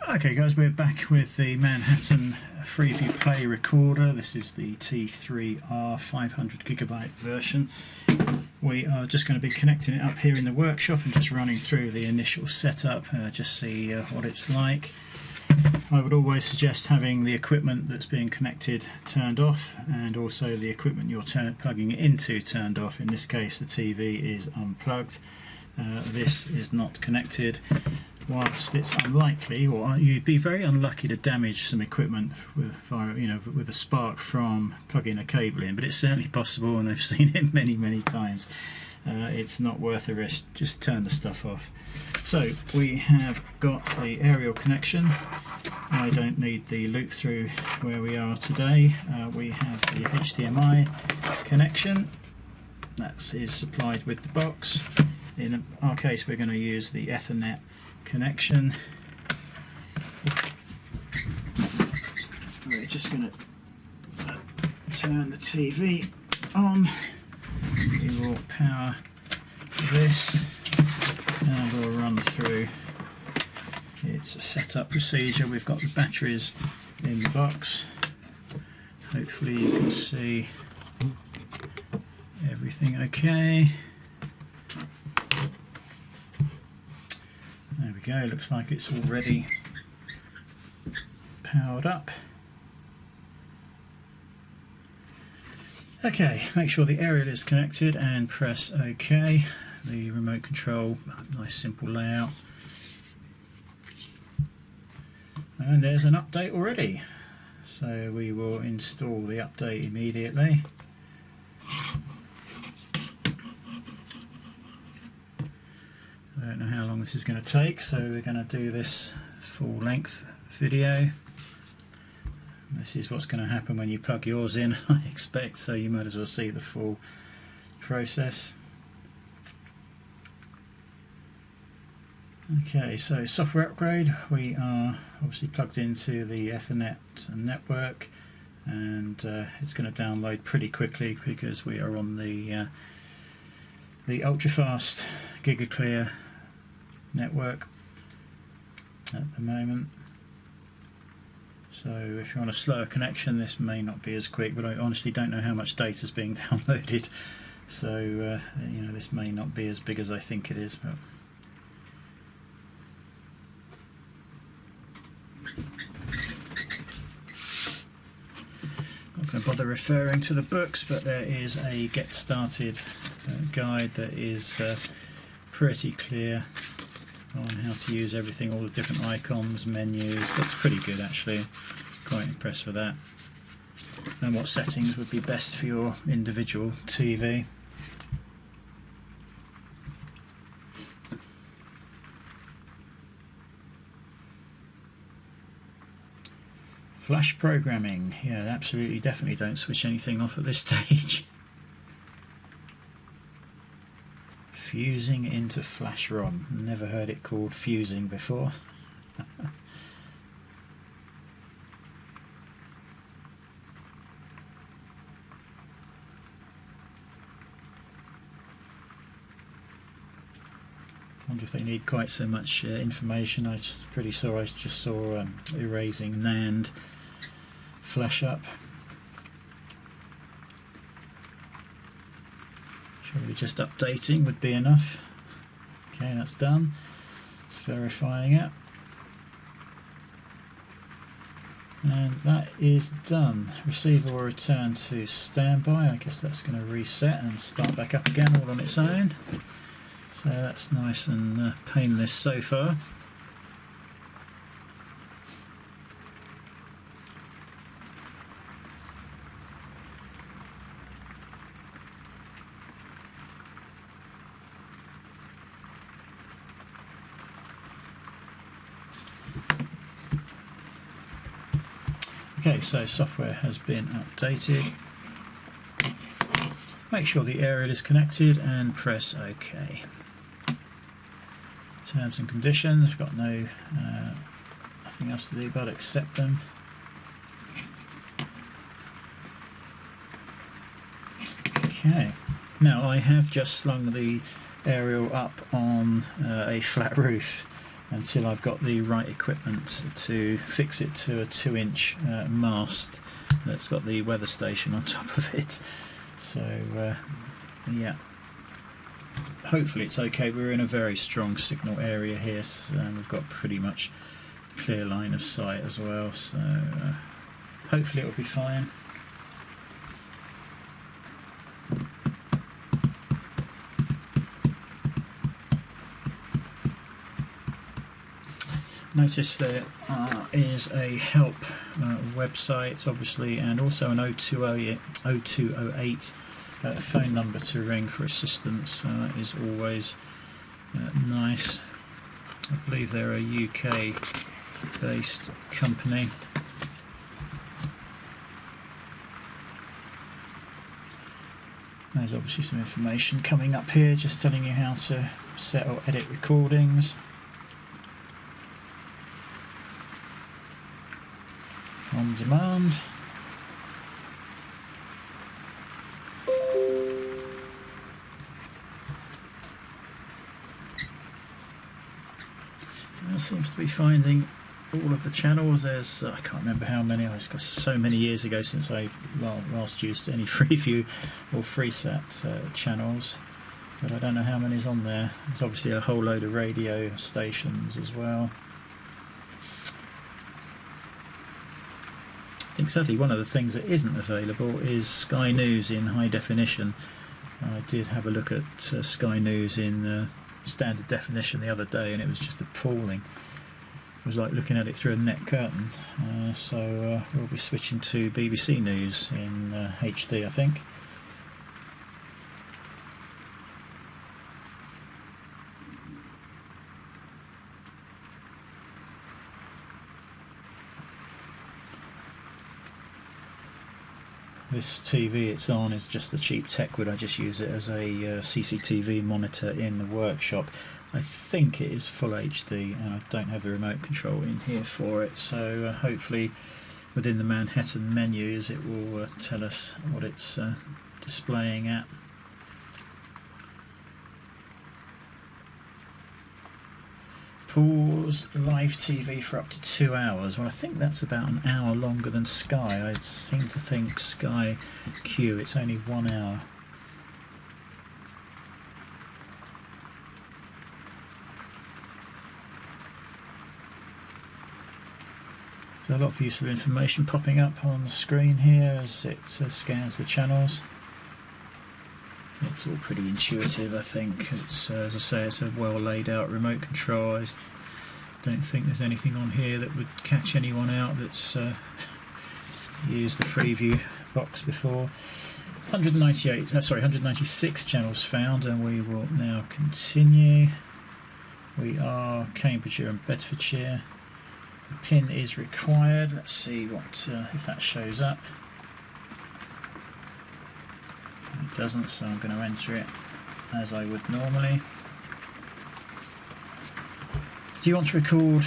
Okay guys, we're back with the Manhattan Freeview Play recorder. This is the T3-R 500GB version. We are just going to be connecting it up here in the workshop and just running through the initial setup, just see what it's like. I would always suggest having the equipment that's being connected turned off, and also the equipment you're plugging it into turned off. In this case the TV is unplugged. This is not connected. Whilst it's unlikely, or you'd be very unlucky to damage some equipment with a spark from plugging a cable in, but it's certainly possible, and I've seen it many times. It's not worth the risk. Just turn the stuff off. So we have got the aerial connection. I don't need the loop through where we are today. We have the HDMI connection that is supplied with the box. In our case, we're going to use the Ethernet connection. We're just going to turn the TV on. We will power this and we'll run through its setup procedure. We've got the batteries in the box. Hopefully you can see everything okay. There we go, looks like it's already powered up. Okay, make sure the aerial is connected and press OK. The remote control, nice simple layout. And there's an update already. So we will install the update immediately. I don't know how long this is going to take, so we're going to do this full length video. This is what's going to happen when you plug yours in, I expect, so you might as well see the full process. Okay, so software upgrade. We are obviously plugged into the Ethernet network, and it's going to download pretty quickly because we are on the ultra fast GigaClear network at the moment. So if you want a slower connection, this may not be as quick, but I honestly don't know how much data is being downloaded, so you know, this may not be as big as I think it is. But not going to bother referring to the books, but there is a get started guide that is pretty clear on how to use everything, all the different icons, menus. Looks pretty good actually, quite impressed with that, and what settings would be best for your individual TV. Flash programming, yeah, absolutely, definitely don't switch anything off at this stage. Fusing into flash ROM. Never heard it called fusing before. Wonder if they need quite so much information. I just saw erasing NAND flash up. Surely just updating would be enough. Okay, that's done. It's verifying it. And that is done. Receiver will return to standby. I guess that's going to reset and start back up again all on its own. So that's nice and painless so far. Okay, so software has been updated. Make sure the aerial is connected and press OK. Terms and conditions, we've got nothing else to do but accept them. Okay, now I have just slung the aerial up on a flat roof until I've got the right equipment to fix it to a 2-inch mast that's got the weather station on top of it. So yeah, hopefully it's okay. We're in a very strong signal area here, and we've got pretty much clear line of sight as well, so hopefully it'll be fine. Notice there is a help website, obviously, and also an 0208 phone number to ring for assistance. That is always nice. I believe they're a UK based company. There's obviously some information coming up here just telling you how to set or edit recordings. On demand. It seems to be finding all of the channels. There's I can't remember how many. It's got so many years ago since I last used any Freeview or Freesat channels, but I don't know how many's on there. There's obviously a whole load of radio stations as well. I think sadly one of the things that isn't available is Sky News in high definition. I did have a look at Sky News in standard definition the other day, and it was just appalling. It was like looking at it through a net curtain. So we'll be switching to BBC News in HD, I think. This TV it's on is just the cheap Techwood. I just use it as a CCTV monitor in the workshop. I think it is full HD, and I don't have the remote control in here for it, so hopefully within the Manhattan menus it will tell us what it's displaying at. Pause live TV for up to 2 hours. Well, I think that's about an hour longer than Sky. I seem to think Sky Q, it's only 1 hour. So a lot of useful information popping up on the screen here as it scans the channels. It's all pretty intuitive, I think. It's as I say, it's a well laid out remote control. I don't think there's anything on here that would catch anyone out that's used the Freeview box before. 196 channels found, and we will now continue. We are Cambridgeshire and Bedfordshire. The pin is required. Let's see what if that shows up. It doesn't, so I'm going to enter it as I would normally. Do you want to record?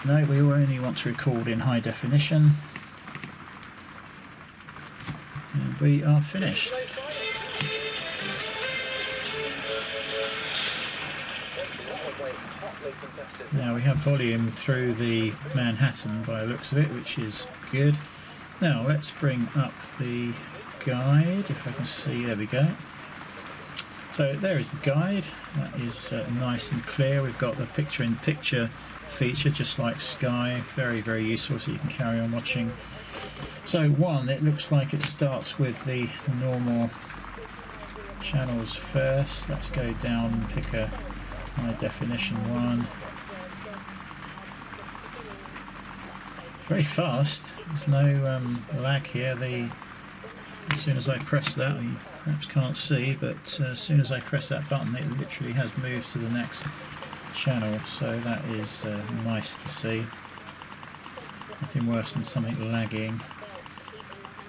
No, we only want to record in high definition. And we are finished. Now we have volume through the Manhattan by the looks of it, which is good. Now let's bring up the guide, if I can see. There we go. So there is the guide. That is nice and clear. We've got the picture-in-picture feature, just like Sky. Very, very useful, so you can carry on watching. So it looks like it starts with the normal channels first. Let's go down and pick a high definition one. Very fast. There's no lag here. As soon as I press that, you perhaps can't see, but as soon as I press that button, it literally has moved to the next channel. So that is nice to see. Nothing worse than something lagging.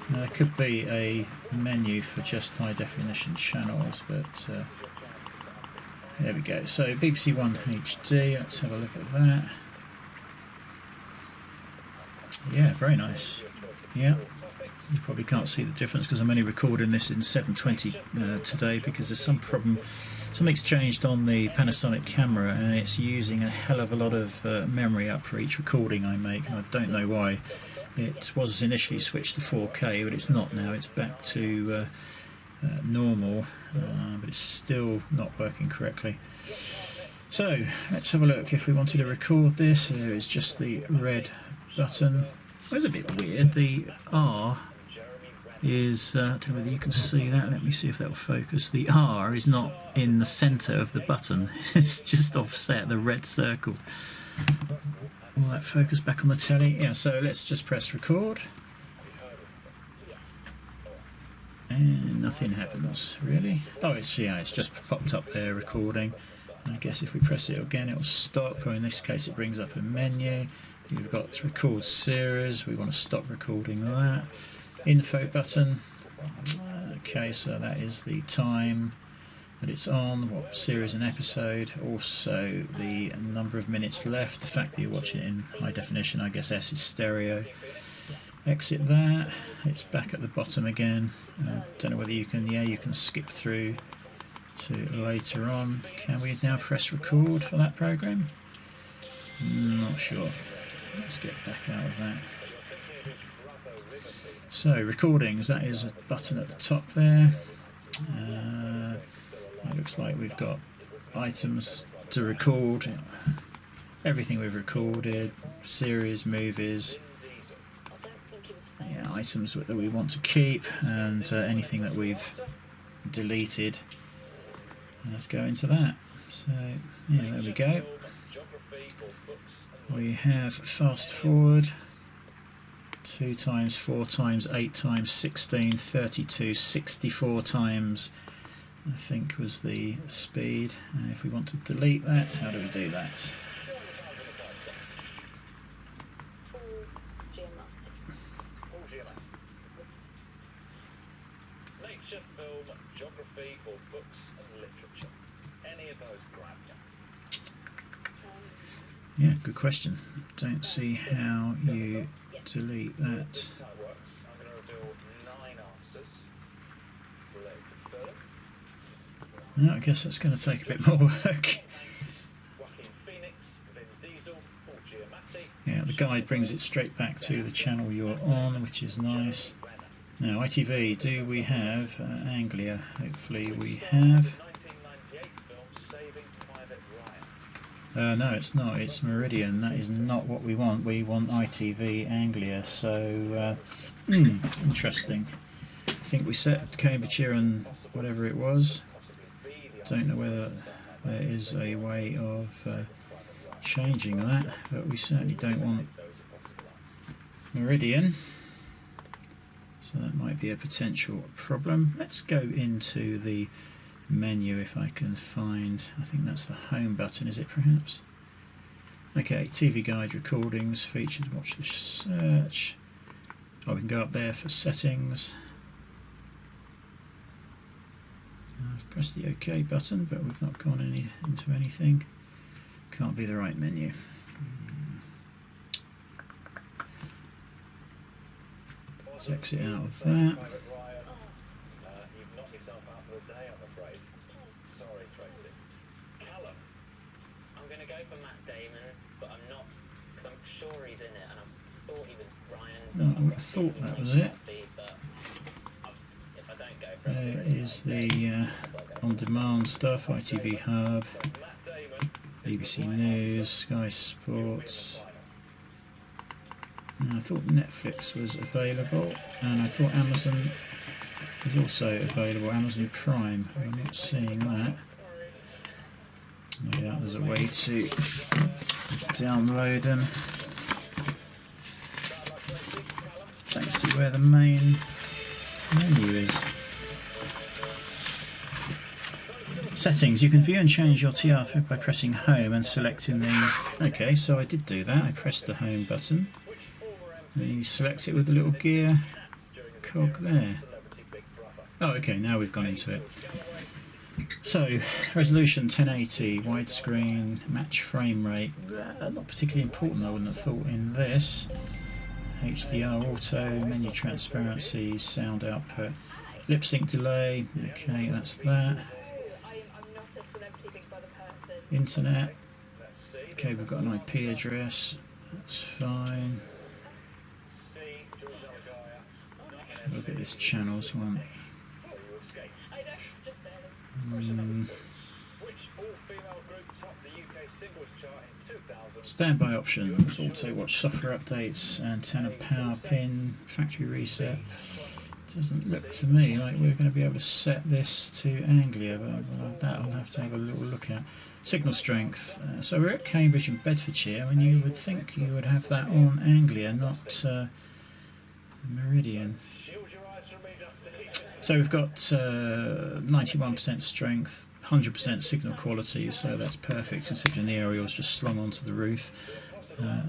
Now, there could be a menu for just high definition channels, but there we go. So BBC One HD. Let's have a look at that. Yeah, very nice. Yeah, you probably can't see the difference because I'm only recording this in 720 today, because there's some problem Something's changed on the Panasonic camera, and it's using a hell of a lot of memory up for each recording I make, and I don't know why. It was initially switched to 4K, but it's not now. It's back to normal, but it's still not working correctly. So let's have a look. If we wanted to record this, there is just the red button. It was a bit weird. The R is, I don't know whether you can see that, let me see if that will focus. The R is not in the centre of the button, it's just offset, the red circle. Will that focus back on the telly? Yeah, so let's just press record. And nothing happens, really. Oh, it's just popped up there, recording. I guess if we press it again, it will stop, or in this case it brings up a menu. We've got record series, we want to stop recording that. Info button. Okay, so that is the time that it's on, what series and episode, also the number of minutes left, the fact that you're watching it in high definition. I guess S is stereo. Exit that, it's back at the bottom again. Don't know whether you can, yeah, you can skip through to later on. Can we now press record for that program? Not sure. Let's get back out of that. So recordings, that is a button at the top there. It looks like we've got items to record, everything we've recorded, series, movies, yeah, items that we want to keep, and anything that we've deleted. And let's go into that. So yeah, there we go. We have fast forward. 2 times, 4 times, 8 times, 16, 32, 64 times, I think was the speed. And if we want to delete that, how do we do that? Nature, film, geography, or books and literature. Any of those grab you. Yeah, good question. Don't see how you delete that. I'm going to reveal 9 answers related to film. No, I guess that's going to take a bit more work. Yeah, the guide brings it straight back to the channel you're on, which is nice. Now, ITV, do we have Anglia? Hopefully we have. No, it's not. It's Meridian. That is not what we want. We want ITV Anglia. So, interesting. I think we set Cambridgeshire and whatever it was. Don't know whether there is a way of changing that, but we certainly don't want Meridian. So that might be a potential problem. Let's go into the menu if I can find, I think that's the home button, is it perhaps? Okay, TV guide, recordings, featured, watch the search. Oh, we can go up there for settings. I've pressed the OK button, but we've not gone into anything. Can't be the right menu. Let's exit out of that. Sorry, Tracy. Callum. I'm going to go for Matt Damon, but I'm not, because I'm sure he's in it, and I thought he was Brian. No, I would have thought that was it. If I don't go for There is the on-demand stuff, ITV Hub, BBC News, Sky Sports. Now, I thought Netflix was available, and I thought Amazon is also available, Amazon Prime. I'm not seeing that. No doubt there's a way to download them. Thanks to where the main menu is. Settings. You can view and change your TR by pressing home and selecting the... Okay, so I did do that. I pressed the home button. And you select it with the little gear cog there. Oh, okay, now we've gone into it. So, resolution 1080, widescreen, match frame rate. Not particularly important, I wouldn't have thought, in this. HDR auto, menu transparency, sound output, lip sync delay. Okay, that's that. internet. Okay, we've got an IP address, that's fine. Look at this channels one. Standby options, auto watch software updates, antenna power pin, factory reset. Doesn't look to me like we're going to be able to set this to Anglia, but that I'll have to have a little look at. Signal strength. So we're at Cambridge and Bedfordshire, and you would think you would have that on Anglia, not Meridian. So we've got 91% strength, 100% signal quality, so that's perfect considering the aerial's just slung onto the roof.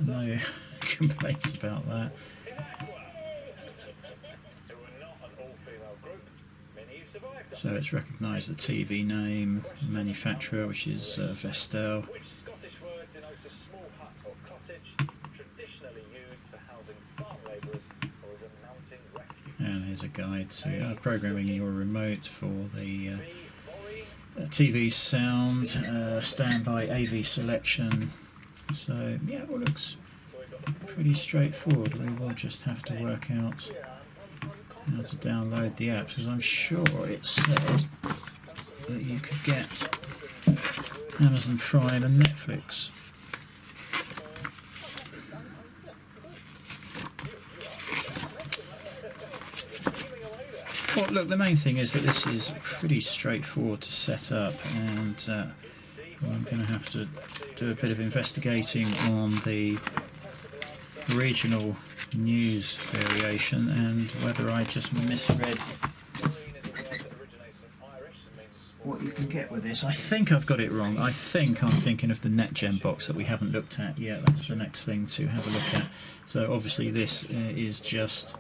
No complaints about that. So it's recognised the TV name, manufacturer, which is Vestel. And here's a guide to programming your remote for the TV sound, standby AV selection. So yeah, it all looks pretty straightforward. We will just have to work out how to download the apps, because I'm sure it said that you could get Amazon Prime and Netflix. Well, look, the main thing is that this is pretty straightforward to set up, and I'm going to have to do a bit of investigating on the regional news variation and whether I just misread what you can get with this. I think I've got it wrong. I think I'm thinking of the NetGen box that we haven't looked at yet. That's the next thing to have a look at. So obviously this is just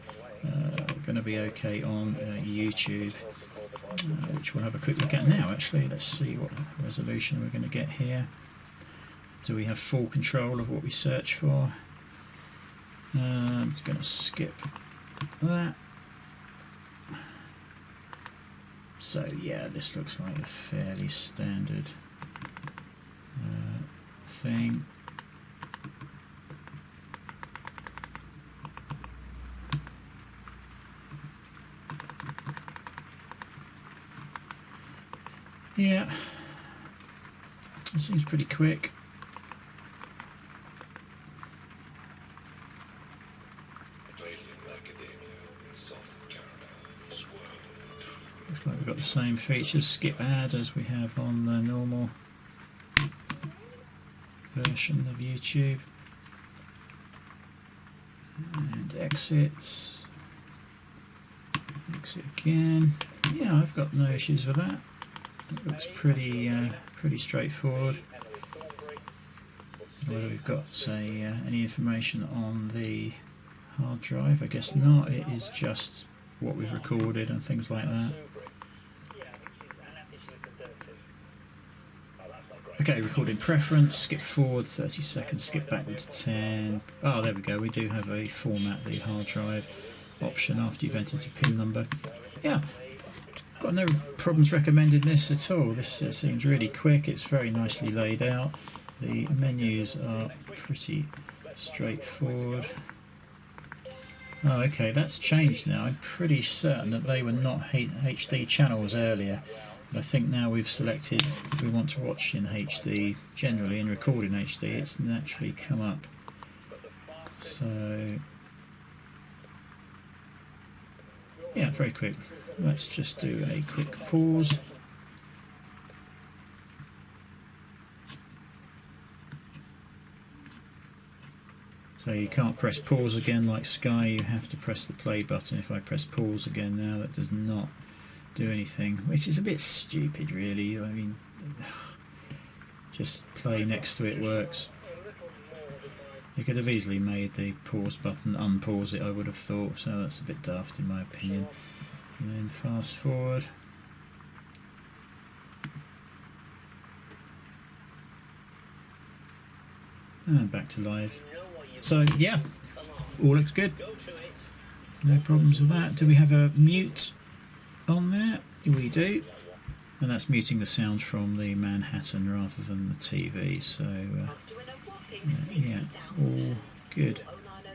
going to be okay on YouTube, which we'll have a quick look at now. Actually, let's see what resolution we're going to get here. Do we have full control of what we search for? I'm just going to skip that. So yeah, this looks like a fairly standard thing. Yeah, it seems pretty quick. Looks like we've got the same features, skip ad, as we have on the normal version of YouTube. And exit again. Yeah, I've got no issues with that. It looks pretty straightforward. Whether we've got any information on the hard drive, I guess not. It is just what we've recorded and things like that. Okay, recording preference, skip forward 30 seconds, skip backwards 10. Oh, there we go, we do have a format the hard drive option after you've entered your PIN number. Yeah, got no problems recommending this at all. This seems really quick, it's very nicely laid out. The menus are pretty straightforward. Oh, okay, that's changed now. I'm pretty certain that they were not HD channels earlier. But I think now we've selected we want to watch in HD generally and record in HD. It's naturally come up. So yeah, very quick. Let's just do a quick pause. So you can't press pause again like Sky, you have to press the play button. If I press pause again now, that does not do anything, which is a bit stupid really. I mean, just play next to it works. You could have easily made the pause button unpause it, I would have thought, so that's a bit daft in my opinion. And then fast forward. And back to live. So yeah, all looks good. No problems with that. Do we have a mute on there? We do. and that's muting the sound from the Manhattan rather than the TV. So yeah, all good.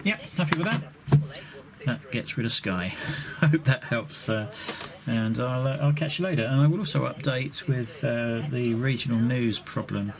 Yeah, happy with that. That gets rid of Sky. I hope that helps, and I'll catch you later. And I will also update with the regional news problem